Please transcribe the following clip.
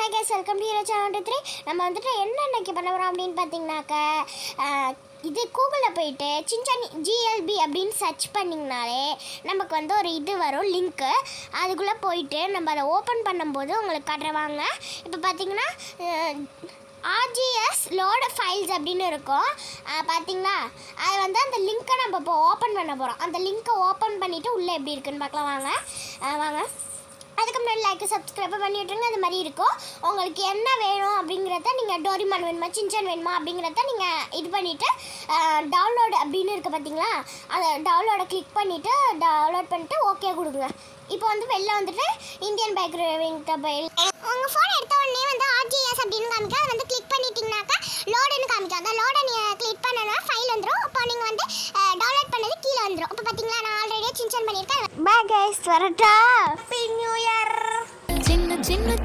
Hi guys, welcome to hero channel 3. நம்ம வந்துட்டு என்ன இன்னைக்கு பண்ண போகிறோம் அப்படின்னு பார்த்தீங்கன்னாக்கா, இது கூகுளில் போயிட்டு சின்சான் ஜிஎல்பி அப்படின்னு சர்ச் பண்ணிங்கனாலே நமக்கு வந்து ஒரு இது வரும் லிங்க்கு. அதுக்குள்ளே போயிட்டு நம்ம அதை ஓப்பன் பண்ணும்போது உங்களுக்கு காட்டுறவாங்க. இப்போ பார்த்தீங்கன்னா ஆர்ஜிஎஸ் லோட் ஃபைல்ஸ் அப்படின்னு இருக்கும். பார்த்தீங்களா, அது வந்து அந்த லிங்க்கை நம்ம இப்போ ஓப்பன் பண்ண போகிறோம். அந்த லிங்க்கை ஓப்பன் பண்ணிவிட்டு உள்ளே எப்படி இருக்குன்னு பார்க்கலாம். வாங்க. அதுக்கு முன்னாடி லைக் சப்ஸ்கிரைப் பண்ணி விட்டுருங்க. அது மாதிரி இருக்கும். உங்களுக்கு என்ன வேணும் அப்படிங்கிறத நீங்கள் டோரிமான் வேணுமா சின்சான் வேணுமா அப்படிங்கிறத நீங்கள் இது பண்ணிவிட்டு டவுன்லோடு அப்படின்னு இருக்குது பார்த்தீங்களா, அதை டவுன்லோடை கிளிக் பண்ணிவிட்டு டவுன்லோட் பண்ணிவிட்டு ஓகே கொடுங்க. இப்போ வந்து வெளில வந்துட்டு இந்தியன் பைக் டிரைவிங் மொபைல் உங்கள் ஃபோன் எடுத்த உடனே வந்து ஆர்ஜிஎஸ் அப்படின்னு காமிக்கும். அதை வந்து கிளிக் பண்ணிட்டீங்கன்னாக்கா லோடுன்னு காமிக்கும். அந்த லோடை நீங்கள் கிளிக் பண்ணனா ஃபைல் வந்துடும். இப்போ நீங்கள் வந்து டவுன்லோட் பண்ணது கீழே வந்துடும். இப்போ பார்த்தீங்களா, நான் ஆல்ரெடியே சின்சான் பண்ணியிருக்கேன். பை கைஸ், வரட்டா. Happy new year. சின்ன சின்ன